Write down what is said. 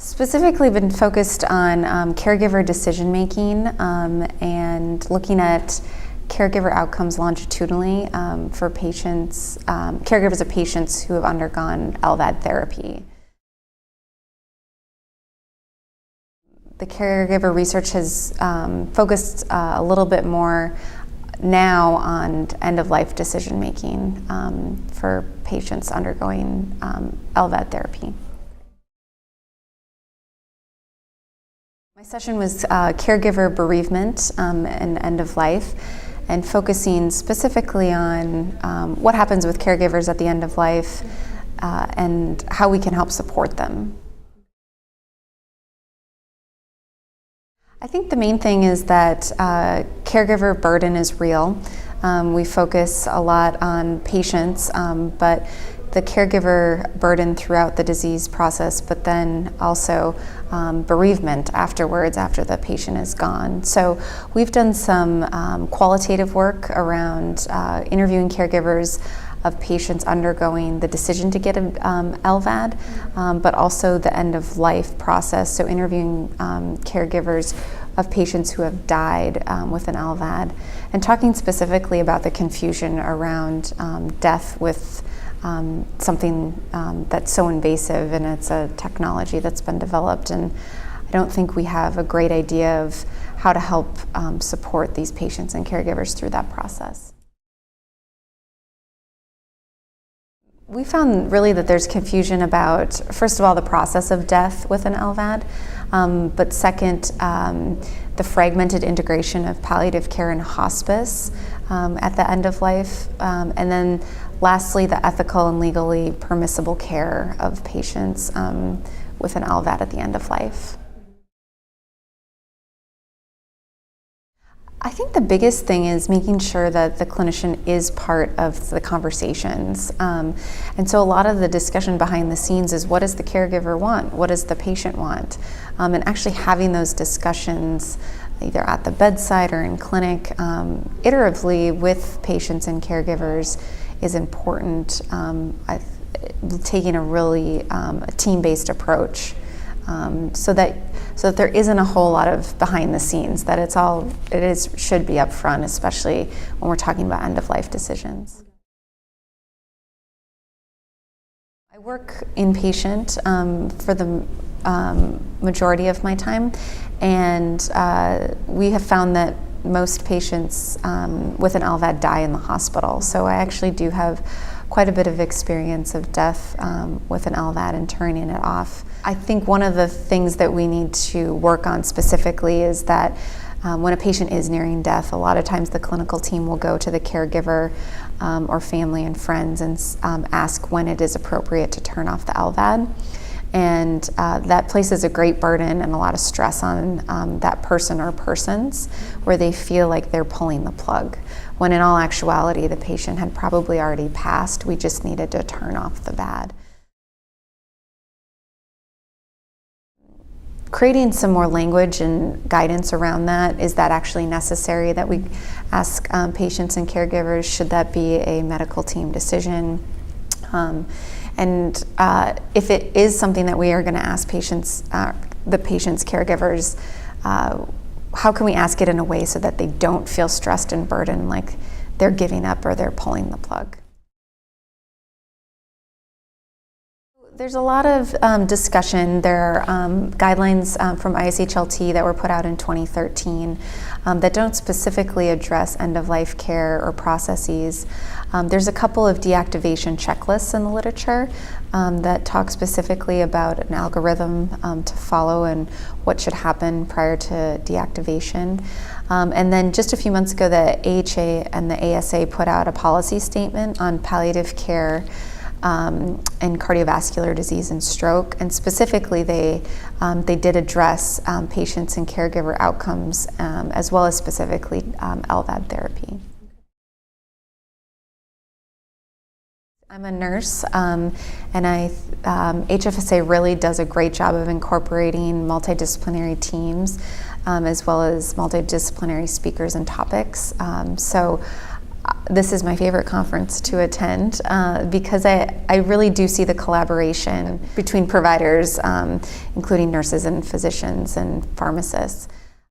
Specifically been focused on caregiver decision-making and looking at caregiver outcomes longitudinally for patients, caregivers of patients who have undergone LVAD therapy. The caregiver research has focused a little bit more now on end-of-life decision-making for patients undergoing LVAD therapy. My session was caregiver bereavement and end of life, and focusing specifically on what happens with caregivers at the end of life and how we can help support them. I think the main thing is that caregiver burden is real. We focus a lot on patients, but the caregiver burden throughout the disease process, but then also bereavement afterwards, after the patient is gone. So we've done some qualitative work around interviewing caregivers of patients undergoing the decision to get an LVAD, but also the end of life process. So interviewing caregivers of patients who have died with an LVAD, and talking specifically about the confusion around death with something that's so invasive, and it's a technology that's been developed, and I don't think we have a great idea of how to help support these patients and caregivers through that process. We found really that there's confusion about, first of all, the process of death with an LVAD, but second, the fragmented integration of palliative care and hospice at the end of life, and then lastly, the ethical and legally permissible care of patients with an LVAD at the end of life. I think the biggest thing is making sure that the clinician is part of the conversations. And so a lot of the discussion behind the scenes is, what does the caregiver want? What does the patient want? And actually having those discussions either at the bedside or in clinic, iteratively with patients and caregivers is important. Taking a really team-based approach. So that there isn't a whole lot of behind the scenes, that should be up front, especially when we're talking about end-of-life decisions. I work inpatient for the majority of my time, and we have found that most patients with an LVAD die in the hospital. So I actually do have quite a bit of experience of death with an LVAD and turning it off. I think one of the things that we need to work on specifically is that when a patient is nearing death, a lot of times the clinical team will go to the caregiver or family and friends and ask when it is appropriate to turn off the LVAD. And that places a great burden and a lot of stress on that person or persons, where they feel like they're pulling the plug, when in all actuality the patient had probably already passed. We just needed to turn off the VAD. Creating some more language and guidance around that. Is that actually necessary, that we ask patients and caregivers, should that be a medical team decision? And if it is something that we are going to ask patients, the patient's caregivers, how can we ask it in a way so that they don't feel stressed and burdened, like they're giving up or they're pulling the plug? There's a lot of discussion. There are guidelines from ISHLT that were put out in 2013 that don't specifically address end-of-life care or processes. There's a couple of deactivation checklists in the literature that talk specifically about an algorithm to follow and what should happen prior to deactivation. And then just a few months ago, the AHA and the ASA put out a policy statement on palliative care and cardiovascular disease and stroke, and specifically they did address patients and caregiver outcomes, as well as specifically LVAD therapy. I'm a nurse, and HFSA really does a great job of incorporating multidisciplinary teams, as well as multidisciplinary speakers and topics. So This is my favorite conference to attend because I really do see the collaboration between providers, including nurses and physicians and pharmacists.